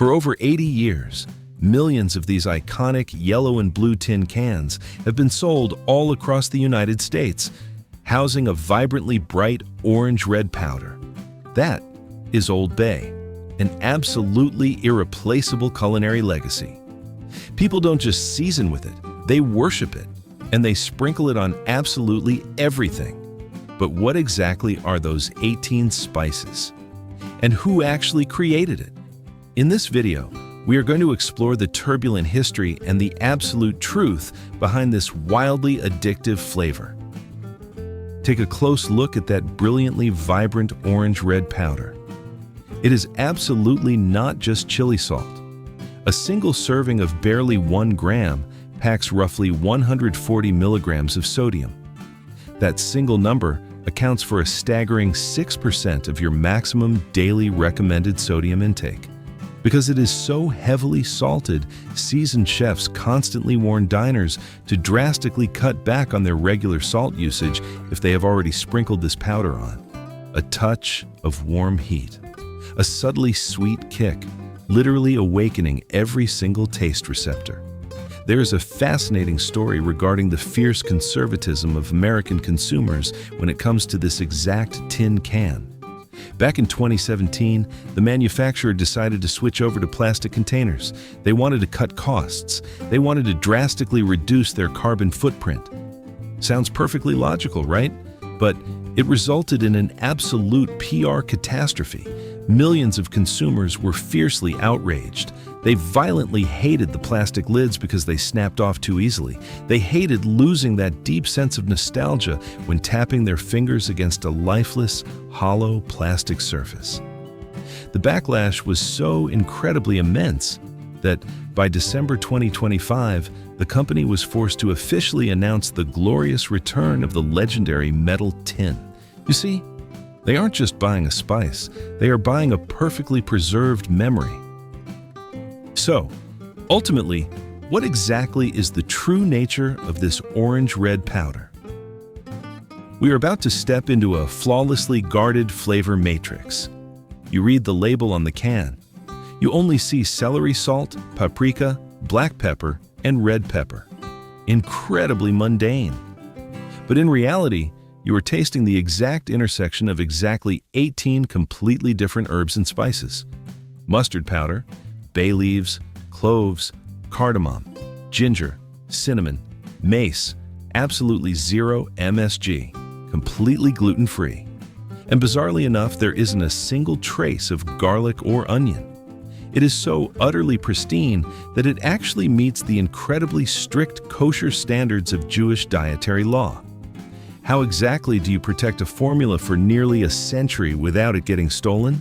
For over 80 years, millions of these iconic yellow and blue tin cans have been sold all across the United States, housing a vibrantly bright orange-red powder. That is Old Bay, an absolutely irreplaceable culinary legacy. People don't just season with it, they worship it, and they sprinkle it on absolutely everything. But what exactly are those 18 spices? And who actually created it? In this video, we are going to explore the turbulent history and the absolute truth behind this wildly addictive flavor. Take a close look at that brilliantly vibrant orange-red powder. It is absolutely not just chili salt. A single serving of barely 1 gram packs roughly 140 milligrams of sodium. That single number accounts for a staggering 6% of your maximum daily recommended sodium intake. Because it is so heavily salted, seasoned chefs constantly warn diners to drastically cut back on their regular salt usage if they have already sprinkled this powder on. A touch of warm heat, a subtly sweet kick, literally awakening every single taste receptor. There is a fascinating story regarding the fierce conservatism of American consumers when it comes to this exact tin can. Back in 2017, the manufacturer decided to switch over to plastic containers. They wanted to cut costs. They wanted to drastically reduce their carbon footprint. Sounds perfectly logical, right? But it resulted in an absolute PR catastrophe. Millions of consumers were fiercely outraged. They violently hated the plastic lids because they snapped off too easily. They hated losing that deep sense of nostalgia when tapping their fingers against a lifeless, hollow plastic surface. The backlash was so incredibly immense that by December 2025, the company was forced to officially announce the glorious return of the legendary metal tin. You see, they aren't just buying a spice, they are buying a perfectly preserved memory. So, ultimately, what exactly is the true nature of this orange-red powder? We are about to step into a flawlessly guarded flavor matrix. You read the label on the can. You only see celery salt, paprika, black pepper, and red pepper. Incredibly mundane. But in reality, you are tasting the exact intersection of exactly 18 completely different herbs and spices. Mustard powder, bay leaves, cloves, cardamom, ginger, cinnamon, mace, absolutely zero MSG, completely gluten-free. And bizarrely enough, there isn't a single trace of garlic or onion. It is so utterly pristine that it actually meets the incredibly strict kosher standards of Jewish dietary law. How exactly do you protect a formula for nearly a century without it getting stolen?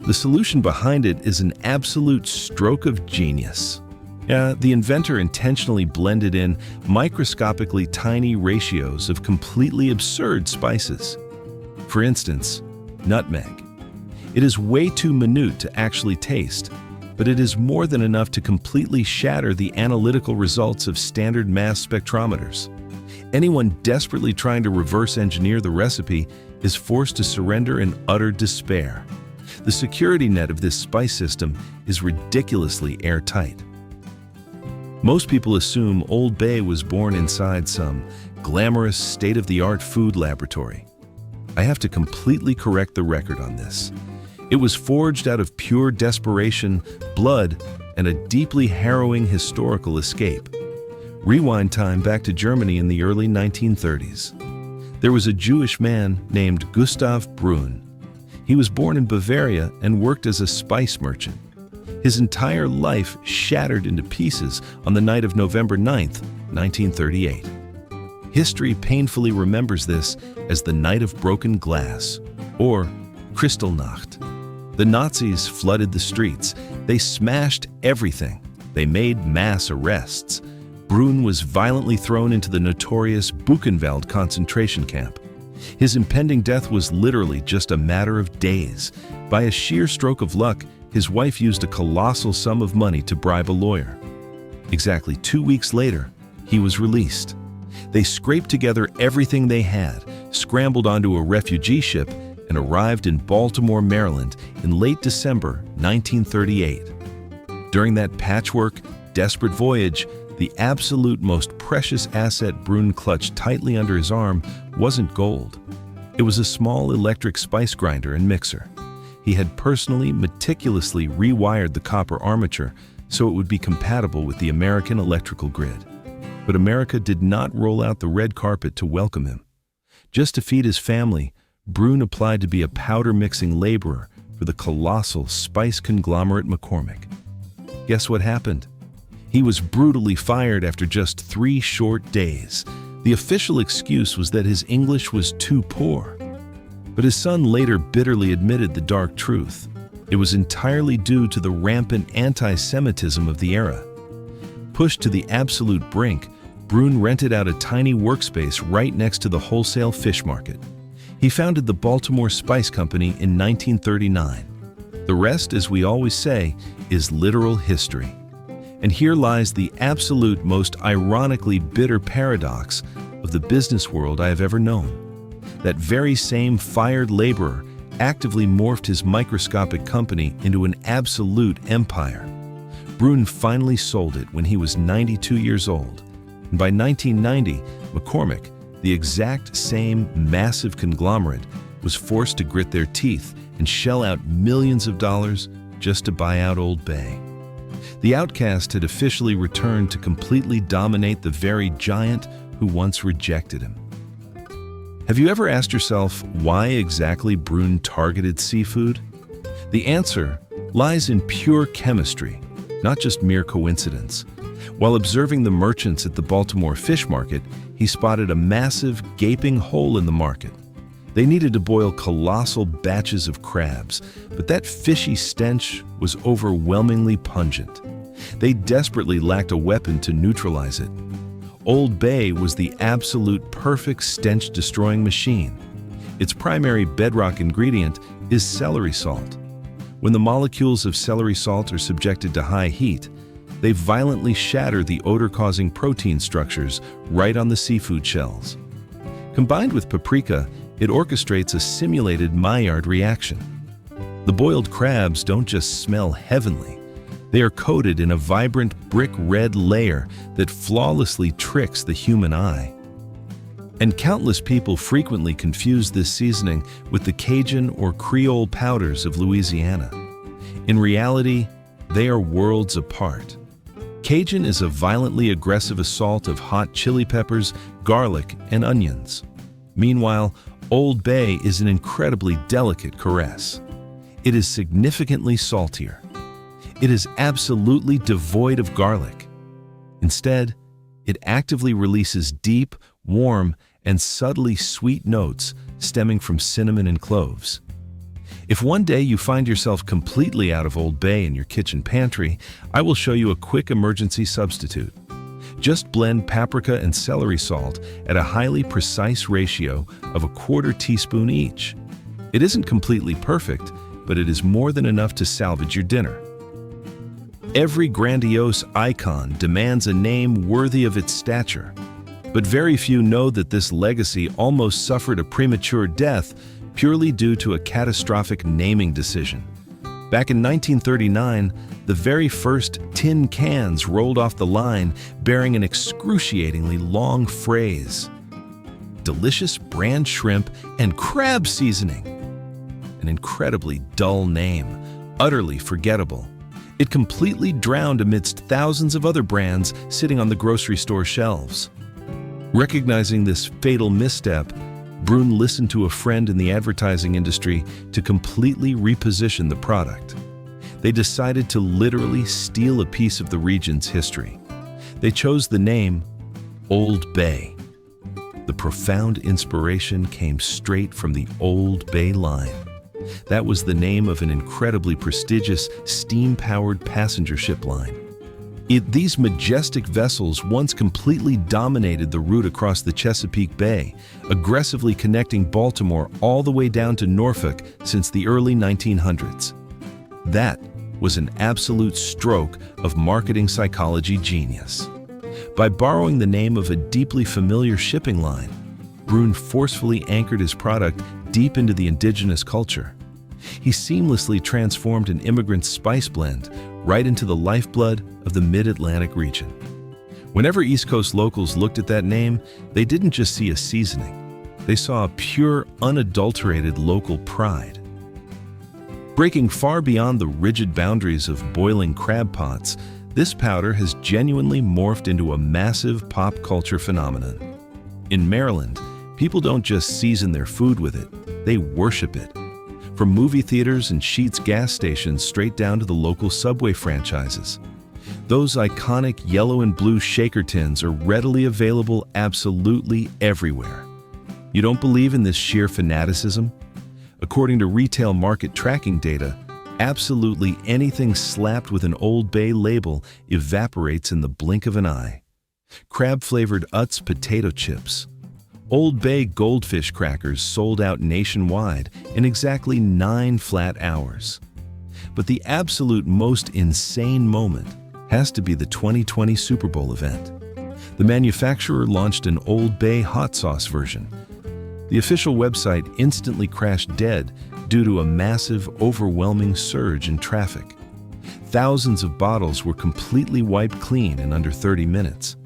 The solution behind it is an absolute stroke of genius. The inventor intentionally blended in microscopically tiny ratios of completely absurd spices. For instance, nutmeg. It is way too minute to actually taste, but it is more than enough to completely shatter the analytical results of standard mass spectrometers. Anyone desperately trying to reverse engineer the recipe is forced to surrender in utter despair. The security net of this spice system is ridiculously airtight. Most people assume Old Bay was born inside some glamorous, state-of-the-art food laboratory. I have to completely correct the record on this. It was forged out of pure desperation, blood, and a deeply harrowing historical escape. Rewind time back to Germany in the early 1930s. There was a Jewish man named Gustav Brunn. He was born in Bavaria and worked as a spice merchant. His entire life shattered into pieces on the night of November 9th, 1938. History painfully remembers this as the Night of Broken Glass, or Kristallnacht. The Nazis flooded the streets. They smashed everything. They made mass arrests. Brunn was violently thrown into the notorious Buchenwald concentration camp. His impending death was literally just a matter of days. By a sheer stroke of luck, his wife used a colossal sum of money to bribe a lawyer. Exactly 2 weeks later, he was released. They scraped together everything they had, scrambled onto a refugee ship, and arrived in Baltimore, Maryland in late December 1938. During that patchwork, desperate voyage, the absolute most precious asset Brunn clutched tightly under his arm wasn't gold. It was a small electric spice grinder and mixer. He had personally, meticulously rewired the copper armature so it would be compatible with the American electrical grid. But America did not roll out the red carpet to welcome him. Just to feed his family, Brunn applied to be a powder-mixing laborer for the colossal spice conglomerate McCormick. Guess what happened? He was brutally fired after just 3 short days. The official excuse was that his English was too poor. But his son later bitterly admitted the dark truth. It was entirely due to the rampant anti-Semitism of the era. Pushed to the absolute brink, Brunn rented out a tiny workspace right next to the wholesale fish market. He founded the Baltimore Spice Company in 1939. The rest, as we always say, is literal history. And here lies the absolute most ironically bitter paradox of the business world I have ever known. That very same fired laborer actively morphed his microscopic company into an absolute empire. Brunn finally sold it when he was 92 years old. And by 1990, McCormick, the exact same massive conglomerate, was forced to grit their teeth and shell out millions of dollars just to buy out Old Bay. The outcast had officially returned to completely dominate the very giant who once rejected him. Have you ever asked yourself why exactly Brunn targeted seafood? The answer lies in pure chemistry, not just mere coincidence. While observing the merchants at the Baltimore fish market, he spotted a massive, gaping hole in the market. They needed to boil colossal batches of crabs, but that fishy stench was overwhelmingly pungent. They desperately lacked a weapon to neutralize it. Old Bay was the absolute perfect stench-destroying machine. Its primary bedrock ingredient is celery salt. When the molecules of celery salt are subjected to high heat, they violently shatter the odor-causing protein structures right on the seafood shells. Combined with paprika, it orchestrates a simulated Maillard reaction. The boiled crabs don't just smell heavenly. They are coated in a vibrant brick-red layer that flawlessly tricks the human eye. And countless people frequently confuse this seasoning with the Cajun or Creole powders of Louisiana. In reality, they are worlds apart. Cajun is a violently aggressive assault of hot chili peppers, garlic, and onions. Meanwhile, Old Bay is an incredibly delicate caress. It is significantly saltier. It is absolutely devoid of garlic. Instead, it actively releases deep, warm, and subtly sweet notes stemming from cinnamon and cloves. If one day you find yourself completely out of Old Bay in your kitchen pantry, I will show you a quick emergency substitute. Just blend paprika and celery salt at a highly precise ratio of 1/4 teaspoon each. It isn't completely perfect, but it is more than enough to salvage your dinner. Every grandiose icon demands a name worthy of its stature, but very few know that this legacy almost suffered a premature death purely due to a catastrophic naming decision. Back in 1939, the very first tin cans rolled off the line bearing an excruciatingly long phrase: delicious brand shrimp and crab seasoning. An incredibly dull name, utterly forgettable. It completely drowned amidst thousands of other brands sitting on the grocery store shelves. Recognizing this fatal misstep, Brunn listened to a friend in the advertising industry to completely reposition the product. They decided to literally steal a piece of the region's history. They chose the name Old Bay. The profound inspiration came straight from the Old Bay line. That was the name of an incredibly prestigious steam-powered passenger ship line. These majestic vessels once completely dominated the route across the Chesapeake Bay, aggressively connecting Baltimore all the way down to Norfolk since the early 1900s. That was an absolute stroke of marketing psychology genius. By borrowing the name of a deeply familiar shipping line, Brunn forcefully anchored his product deep into the indigenous culture. He seamlessly transformed an immigrant's spice blend right into the lifeblood of the Mid-Atlantic region. Whenever East Coast locals looked at that name, they didn't just see a seasoning. They saw a pure, unadulterated local pride. Breaking far beyond the rigid boundaries of boiling crab pots, this powder has genuinely morphed into a massive pop culture phenomenon. In Maryland, people don't just season their food with it, they worship it. From movie theaters and Sheetz gas stations straight down to the local Subway franchises. Those iconic yellow and blue shaker tins are readily available absolutely everywhere. You don't believe in this sheer fanaticism? According to retail market tracking data, absolutely anything slapped with an Old Bay label evaporates in the blink of an eye. Crab-flavored Utz potato chips. Old Bay goldfish crackers sold out nationwide in exactly 9 flat hours. But the absolute most insane moment has to be the 2020 Super Bowl event. The manufacturer launched an Old Bay hot sauce version. The official website instantly crashed dead due to a massive, overwhelming surge in traffic. Thousands of bottles were completely wiped clean in under 30 minutes.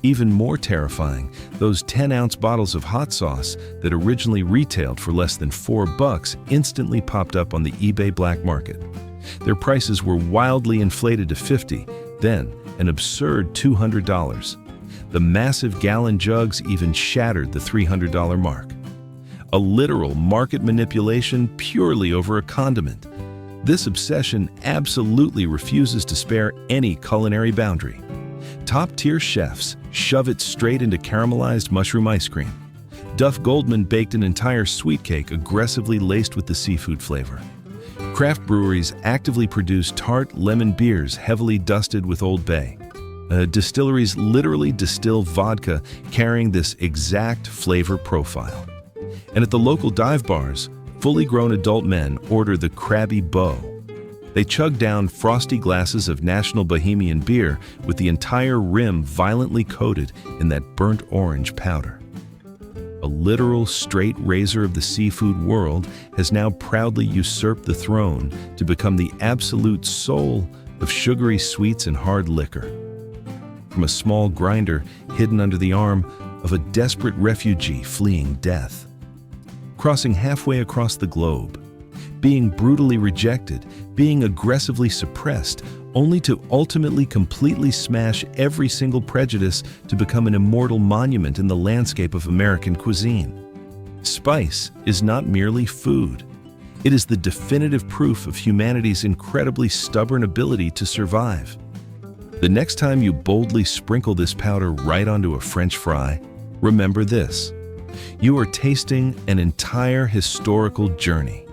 Even more terrifying, those 10-ounce bottles of hot sauce that originally retailed for less than $4 instantly popped up on the eBay black market. Their prices were wildly inflated to $50, then an absurd $200. The massive gallon jugs even shattered the $300 mark. A literal market manipulation purely over a condiment. This obsession absolutely refuses to spare any culinary boundary. Top-tier chefs shove it straight into caramelized mushroom ice cream. Duff Goldman baked an entire sweet cake aggressively laced with the seafood flavor. Craft breweries actively produce tart lemon beers heavily dusted with Old Bay. Distilleries literally distill vodka carrying this exact flavor profile. And at the local dive bars, fully grown adult men order the Krabby Bow. They chug down frosty glasses of National Bohemian beer with the entire rim violently coated in that burnt orange powder. A literal straight razor of the seafood world has now proudly usurped the throne to become the absolute soul of sugary sweets and hard liquor. From a small grinder hidden under the arm of a desperate refugee fleeing death. Crossing halfway across the globe, being brutally rejected, being aggressively suppressed, only to ultimately completely smash every single prejudice to become an immortal monument in the landscape of American cuisine. Spice is not merely food. It is the definitive proof of humanity's incredibly stubborn ability to survive. The next time you boldly sprinkle this powder right onto a French fry, remember this. You are tasting an entire historical journey.